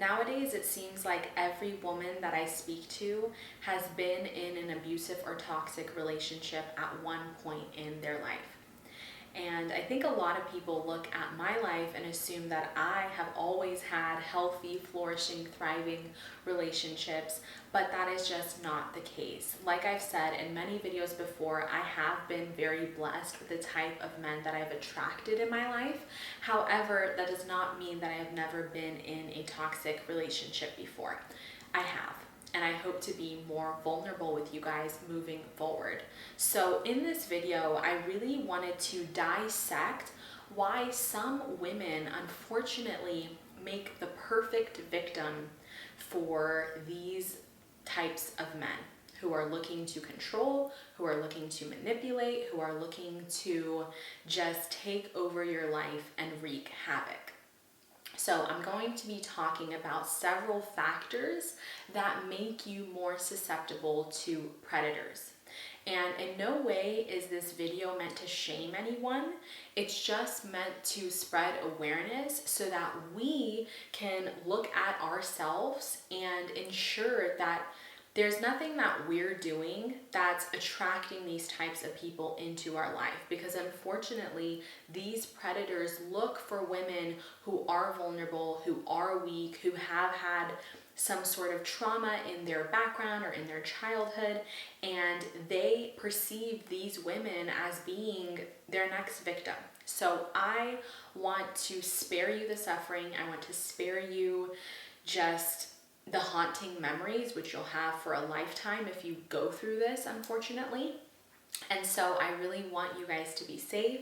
Nowadays, it seems like every woman that I speak to has been in an abusive or toxic relationship at one point in their life. And I think a lot of people look at my life and assume that I have always had healthy, flourishing, thriving relationships, but that is just not the case. Like I've said in many videos before, I have been very blessed with the type of men that I've attracted in my life. However, that does not mean that I have never been in a toxic relationship before. I have. And I hope to be more vulnerable with you guys moving forward. So in this video, I really wanted to dissect why some women unfortunately make the perfect victim for these types of men who are looking to control, who are looking to manipulate, who are looking to just take over your life and wreak havoc. So I'm going to be talking about several factors that make you more susceptible to predators. And in no way is this video meant to shame anyone. It's just meant to spread awareness so that we can look at ourselves and ensure that there's nothing that we're doing that's attracting these types of people into our life, because unfortunately, these predators look for women who are vulnerable, who are weak, who have had some sort of trauma in their background or in their childhood, and they perceive these women as being their next victim. So I want to spare you the suffering. I want to spare you just the haunting memories, which you'll have for a lifetime if you go through this, unfortunately. And so I really want you guys to be safe.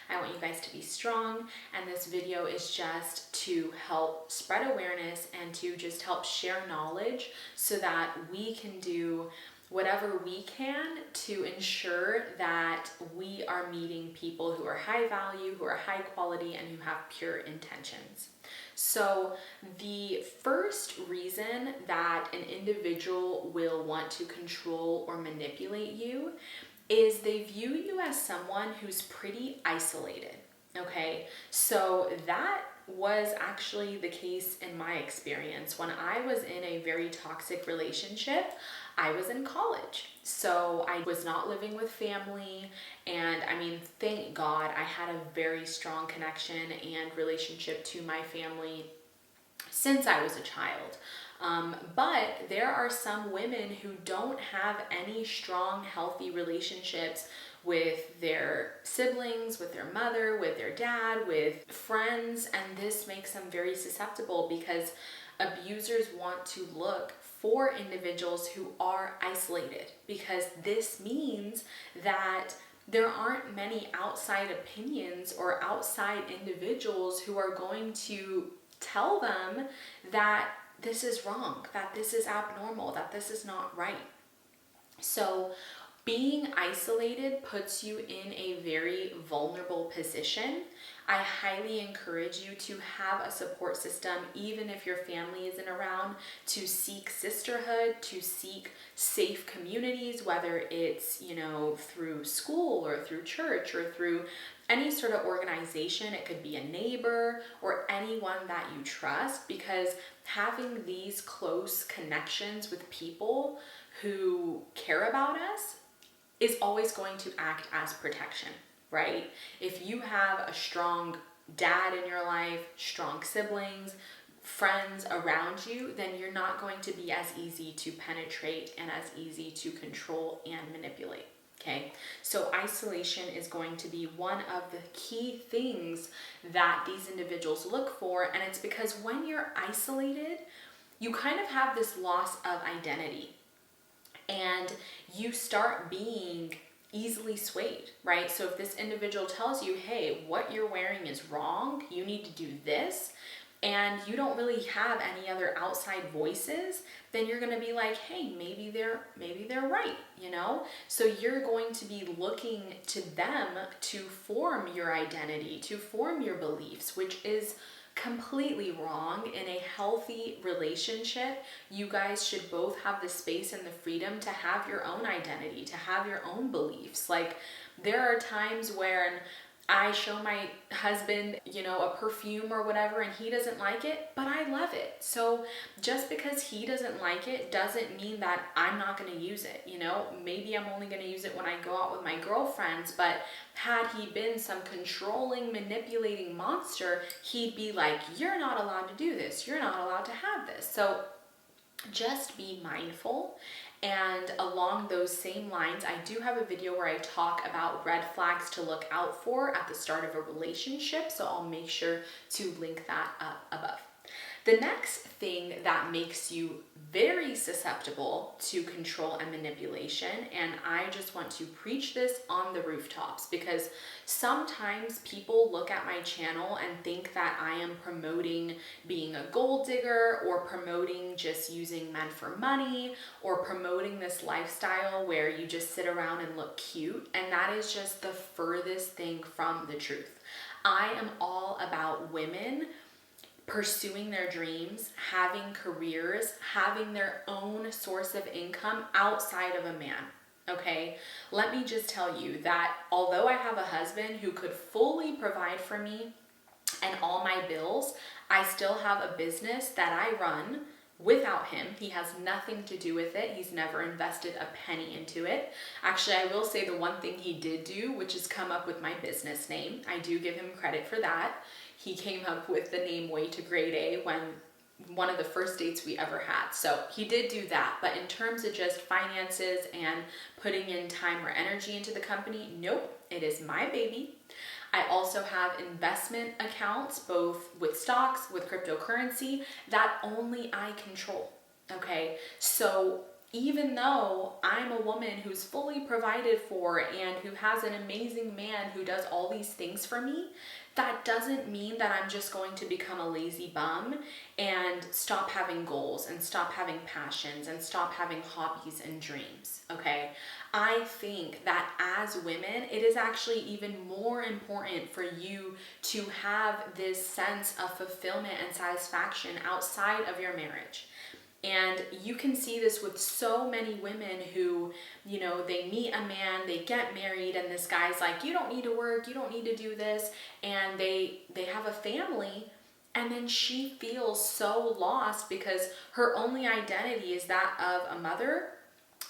I want you guys to be strong. And this video is just to help spread awareness and to just help share knowledge so that we can do whatever we can to ensure that we are meeting people who are high value, who are high quality, and who have pure intentions. So the first reason that an individual will want to control or manipulate you is they view you as someone who's pretty isolated, okay? So that was actually the case in my experience. When I was in a very toxic relationship, I was in college. So I was not living with family, and I mean, thank God I had a very strong connection and relationship to my family since I was a child. But there are some women who don't have any strong, healthy relationships with their siblings, with their mother, with their dad, with friends, and this makes them very susceptible because abusers want to look for individuals who are isolated, because this means that there aren't many outside opinions or outside individuals who are going to tell them that this is wrong, that this is abnormal, that this is not right. So being isolated puts you in a very vulnerable position. I highly encourage you to have a support system, even if your family isn't around, to seek sisterhood, to seek safe communities, whether it's, through school or through church or through any sort of organization. It could be a neighbor or anyone that you trust, because having these close connections with people who care about us is always going to act as protection, right? If you have a strong dad in your life, strong siblings, friends around you, then you're not going to be as easy to penetrate and as easy to control and manipulate. Okay, so isolation is going to be one of the key things that these individuals look for, and it's because when you're isolated, you kind of have this loss of identity, and you start being easily swayed, right? So if this individual tells you, hey, what you're wearing is wrong, you need to do this, and you don't really have any other outside voices, then you're going to be like, hey, maybe they're right, So you're going to be looking to them to form your identity, to form your beliefs, which is completely wrong. In a healthy relationship, you guys should both have the space and the freedom to have your own identity, to have your own beliefs. Like, there are times when I show my husband, a perfume or whatever, and he doesn't like it, but I love it. So just because he doesn't like it doesn't mean that I'm not going to use it. Maybe I'm only going to use it when I go out with my girlfriends, but had he been some controlling, manipulating monster, he'd be like, you're not allowed to do this. You're not allowed to have this. So just be mindful. And along those same lines, I do have a video where I talk about red flags to look out for at the start of a relationship, so I'll make sure to link that up above. The next thing that makes you very susceptible to control and manipulation, and I just want to preach this on the rooftops, because sometimes people look at my channel and think that I am promoting being a gold digger, or promoting just using men for money, or promoting this lifestyle where you just sit around and look cute, and that is just the furthest thing from the truth. I am all about women pursuing their dreams, having careers, having their own source of income outside of a man. Okay, let me just tell you that although I have a husband who could fully provide for me and all my bills, I still have a business that I run without him. He has nothing to do with it. He's never invested a penny into it. Actually, I will say the one thing he did do, which is come up with my business name. I do give him credit for that. He came up with the name Way to Grade A when one of the first dates we ever had. So he did do that. But in terms of just finances and putting in time or energy into the company, nope, it is my baby. I also have investment accounts, both with stocks, with cryptocurrency, that only I control. Okay, so even though I'm a woman who's fully provided for and who has an amazing man who does all these things for me, that doesn't mean that I'm just going to become a lazy bum and stop having goals and stop having passions and stop having hobbies and dreams, okay? I think that as women, it is actually even more important for you to have this sense of fulfillment and satisfaction outside of your marriage. And you can see this with so many women who, they meet a man, they get married, and this guy's like, you don't need to work, you don't need to do this. And they have a family, and then she feels so lost because her only identity is that of a mother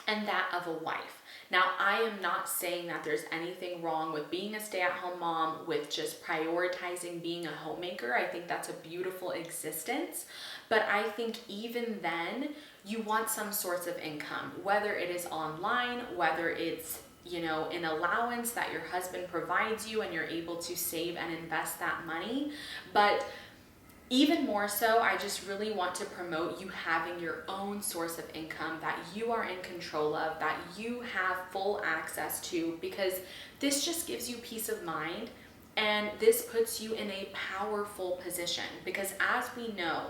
and that of a wife. Now, I am not saying that there's anything wrong with being a stay-at-home mom, with just prioritizing being a homemaker. I think that's a beautiful existence. But I think even then, you want some source of income, whether it is online, whether it's, an allowance that your husband provides you and you're able to save and invest that money. But even more so, I just really want to promote you having your own source of income that you are in control of, that you have full access to, because this just gives you peace of mind. And this puts you in a powerful position, because as we know,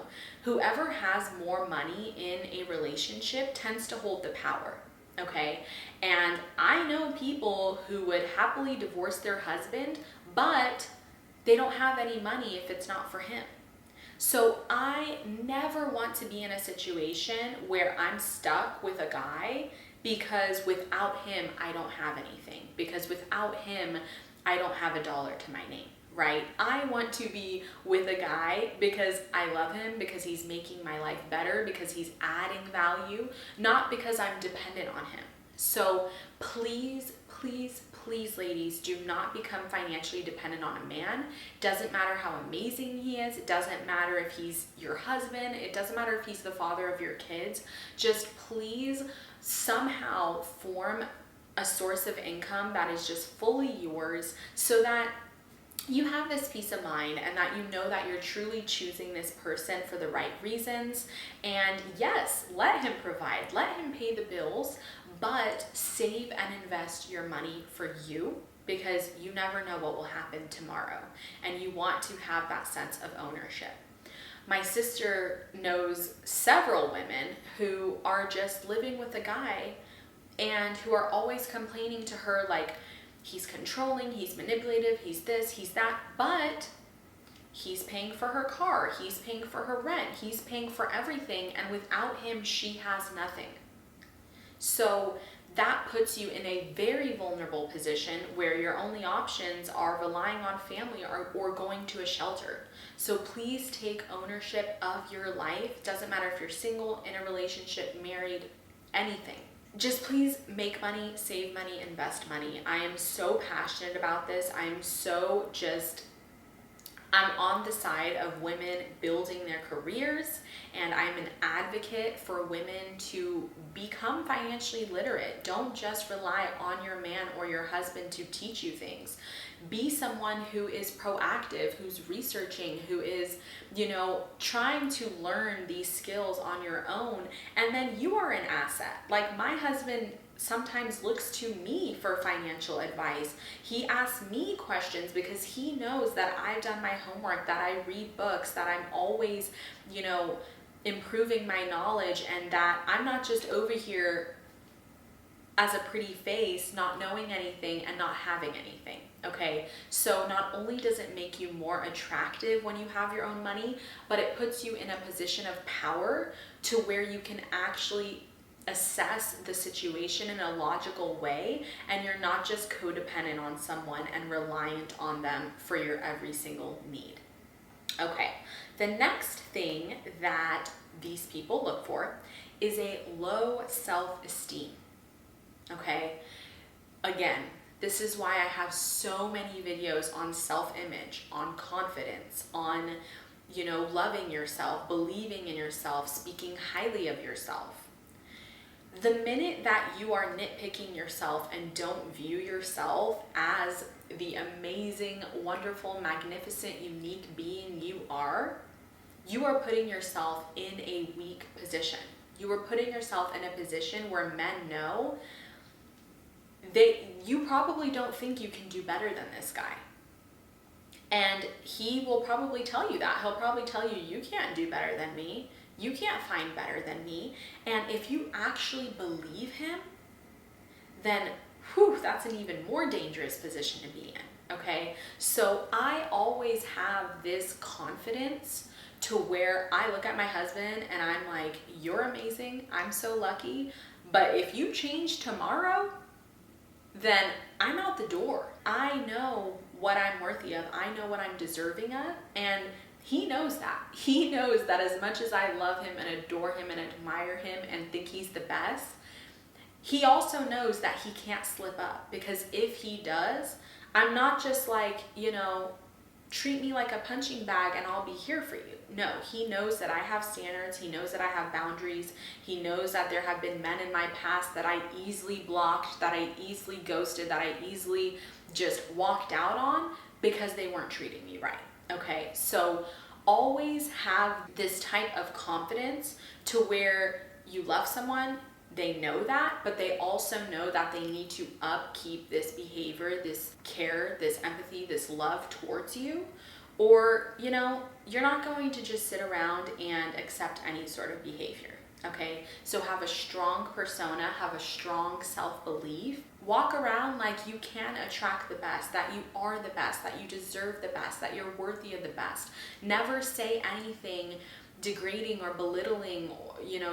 whoever has more money in a relationship tends to hold the power, okay? And I know people who would happily divorce their husband, but they don't have any money if it's not for him. So I never want to be in a situation where I'm stuck with a guy because without him, I don't have anything. Because without him, I don't have a dollar to my name, right? I want to be with a guy because I love him, because he's making my life better, because he's adding value, not because I'm dependent on him. So please, please, please, ladies, do not become financially dependent on a man. Doesn't matter how amazing he is. It doesn't matter if he's your husband. It doesn't matter if he's the father of your kids. Just please somehow form a source of income that is just fully yours, so that you have this peace of mind and that you know that you're truly choosing this person for the right reasons. And yes, let him provide, let him pay the bills, but save and invest your money for you, because you never know what will happen tomorrow, and you want to have that sense of ownership. My sister knows several women who are just living with a guy and who are always complaining to her like, he's controlling, he's manipulative, he's this, he's that, but he's paying for her car, he's paying for her rent, he's paying for everything, and without him, she has nothing. So that puts you in a very vulnerable position where your only options are relying on family or going to a shelter. So please take ownership of your life. Doesn't matter if you're single, in a relationship, married, anything. Just please make money, save money, invest money. I am so passionate about this. I'm on the side of women building their careers, and I'm an advocate for women to become financially literate. Don't just rely on your man or your husband to teach you things. Be someone who is proactive, who's researching, who is, trying to learn these skills on your own, and then you are an asset. Like, my husband sometimes looks to me for financial advice. He asks me questions because he knows that I've done my homework, that I read books, that I'm always, improving my knowledge, and that I'm not just over here as a pretty face, not knowing anything and not having anything. Okay, so not only does it make you more attractive when you have your own money, but it puts you in a position of power to where you can actually assess the situation in a logical way, and you're not just codependent on someone and reliant on them for your every single need. Okay, the next thing that these people look for is a low self-esteem. Okay, again, this is why I have so many videos on self-image, on confidence, on, loving yourself, believing in yourself, speaking highly of yourself. The minute that you are nitpicking yourself and don't view yourself as the amazing, wonderful, magnificent, unique being you are putting yourself in a weak position. You are putting yourself in a position where men know you probably don't think you can do better than this guy. And he will probably tell you that. He'll probably tell you, you can't do better than me. You can't find better than me. And if you actually believe him, then that's an even more dangerous position to be in, okay? So I always have this confidence to where I look at my husband and I'm like, you're amazing, I'm so lucky, but if you change tomorrow, then I'm out the door. I know what I'm worthy of. I know what I'm deserving of, and he knows that. He knows that as much as I love him and adore him and admire him and think he's the best, he also knows that he can't slip up, because if he does, I'm not just like, treat me like a punching bag and I'll be here for you. No, he knows that I have standards. He knows that I have boundaries. He knows that there have been men in my past that I easily blocked, that I easily ghosted, that I easily just walked out on because they weren't treating me right. Okay, so always have this type of confidence to where you love someone, they know that, but they also know that they need to upkeep this behavior, this care, this empathy, this love towards you, or, you're not going to just sit around and accept any sort of behavior. Okay, so have a strong persona, have a strong self-belief, walk around like you can attract the best, that you are the best, that you deserve the best, that you're worthy of the best. Never say anything degrading or belittling,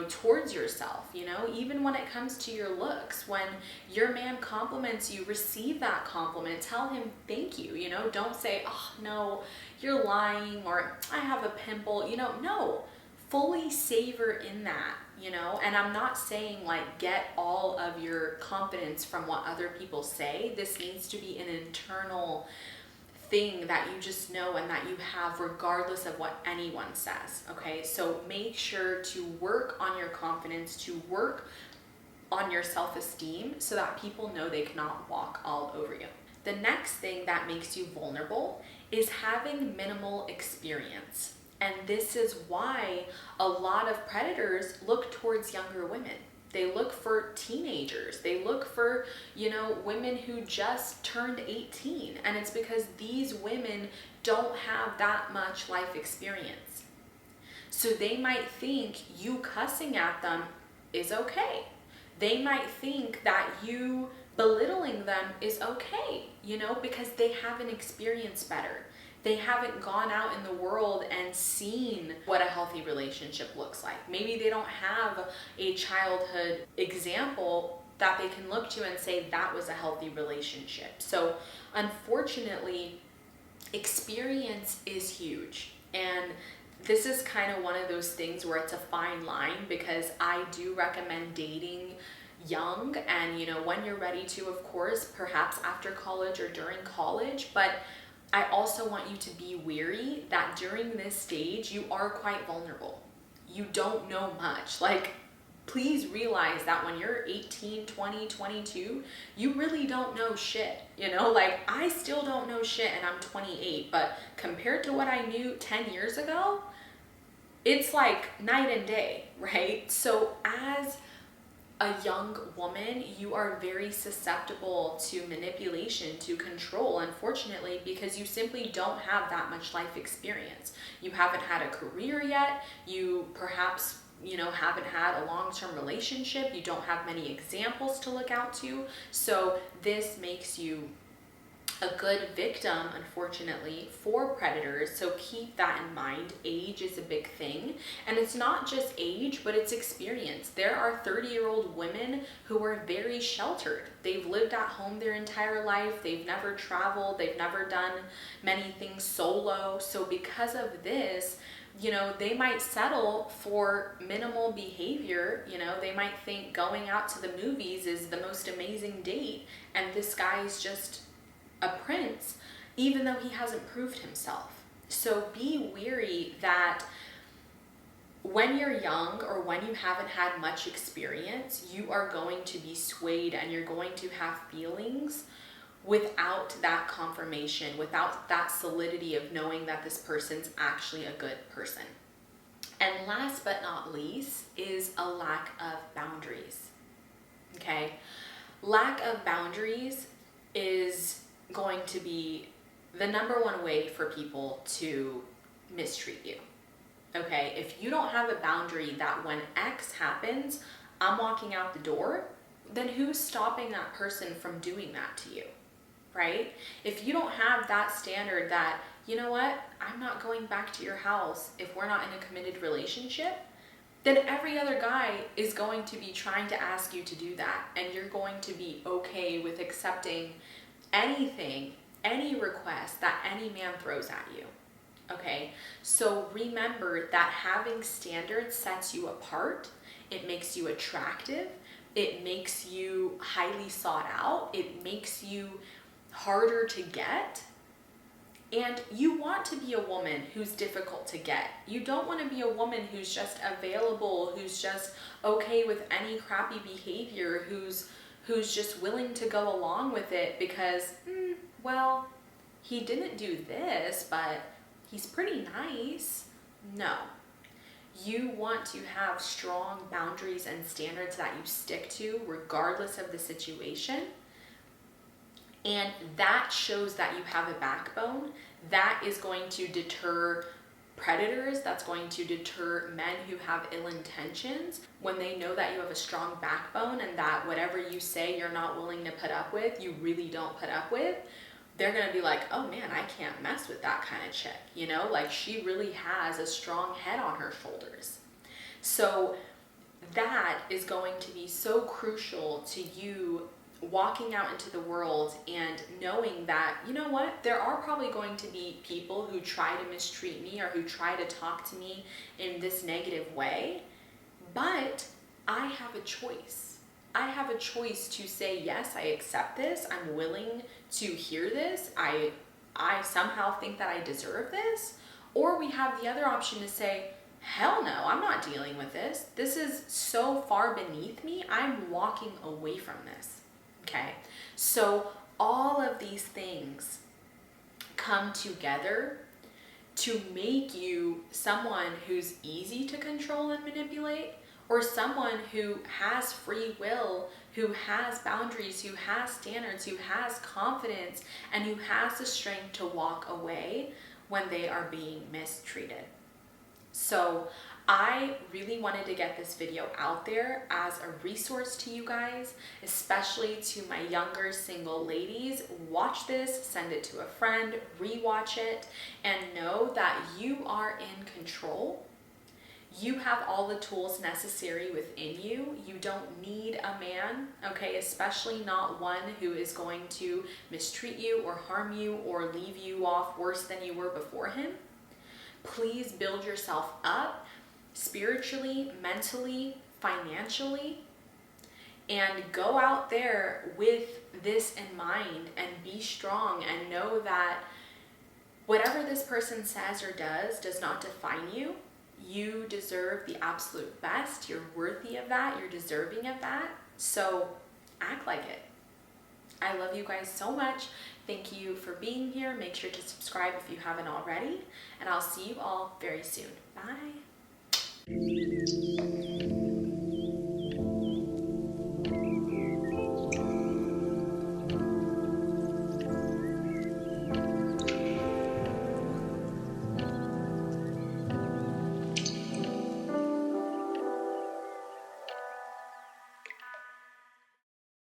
towards yourself, even when it comes to your looks. When your man compliments you, receive that compliment, tell him thank you, don't say, oh no, you're lying, or I have a pimple, no. Fully savor in that, and I'm not saying like get all of your confidence from what other people say. This needs to be an internal thing that you just know and that you have regardless of what anyone says, okay? So make sure to work on your confidence, to work on your self-esteem so that people know they cannot walk all over you. The next thing that makes you vulnerable is having minimal experience. And this is why a lot of predators look towards younger women. They look for teenagers. They look for, women who just turned 18. And it's because these women don't have that much life experience. So they might think you cussing at them is okay. They might think that you belittling them is okay, because they haven't experienced better. they haven't gone out in the world and seen what a healthy relationship looks like. Maybe they don't have a childhood example that they can look to and say that was a healthy relationship. So unfortunately, experience is huge. And this is kind of one of those things where it's a fine line, because I do recommend dating young and, when you're ready to, of course, perhaps after college or during college. But I also want you to be wary that during this stage, you are quite vulnerable. You don't know much. Like, please realize that when you're 18, 20, 22, you really don't know shit. Like, I still don't know shit and I'm 28, but compared to what I knew 10 years ago, it's like night and day, right? So as a young woman, you are very susceptible to manipulation, to control, unfortunately, because you simply don't have that much life experience. You haven't had a career yet. You perhaps, haven't had a long-term relationship. You don't have many examples to look out to. So this makes you a good victim, unfortunately, for predators. So keep that in mind. Age is a big thing. And it's not just age, but it's experience. There are 30-year-old women who are very sheltered. They've lived at home their entire life. They've never traveled. They've never done many things solo. So because of this, they might settle for minimal behavior. They might think going out to the movies is the most amazing date, and this guy is just a prince, even though he hasn't proved himself. So be wary that when you're young or when you haven't had much experience, you are going to be swayed and you're going to have feelings without that confirmation, without that solidity of knowing that this person's actually a good person. And last but not least is a lack of boundaries. Okay? Lack of boundaries is going to be the number one way for people to mistreat you. Okay? If you don't have a boundary that when X happens, I'm walking out the door, then who's stopping that person from doing that to you? Right? If you don't have that standard that, I'm not going back to your house if we're not in a committed relationship, then every other guy is going to be trying to ask you to do that. And you're going to be okay with accepting anything, any request that any man throws at you. Okay? So remember that having standards sets you apart. It makes you attractive. It makes you highly sought out. It makes you harder to get. And you want to be a woman who's difficult to get. You don't want to be a woman who's just available, who's just okay with any crappy behavior, who's just willing to go along with it because, he didn't do this, but he's pretty nice. No. You want to have strong boundaries and standards that you stick to regardless of the situation. And that shows that you have a backbone. That is going to deter predators. That's going to deter men who have ill intentions. When they know that you have a strong backbone and that whatever you say you're not willing to put up with, you really don't put up with, they're going to be like, oh man, I can't mess with that kind of chick. Like she really has a strong head on her shoulders. So that is going to be so crucial to you walking out into the world and knowing that, there are probably going to be people who try to mistreat me or who try to talk to me in this negative way, but I have a choice. I have a choice to say, yes, I accept this. I'm willing to hear this. I somehow think that I deserve this. Or we have the other option to say, hell no, I'm not dealing with this. This is so far beneath me. I'm walking away from this. Okay, so all of these things come together to make you someone who's easy to control and manipulate, or someone who has free will, who has boundaries, who has standards, who has confidence, and who has the strength to walk away when they are being mistreated. So I really wanted to get this video out there as a resource to you guys, especially to my younger single ladies. Watch this, send it to a friend, rewatch it, and know that you are in control. You have all the tools necessary within you. You don't need a man, okay? Especially not one who is going to mistreat you or harm you or leave you off worse than you were before him. Please build yourself up spiritually, mentally, financially, and go out there with this in mind and be strong and know that whatever this person says or does not define you. You deserve the absolute best. You're worthy of that. You're deserving of that. So act like it. I love you guys so much. Thank you for being here. Make sure to subscribe if you haven't already. And I'll see you all very soon. Bye.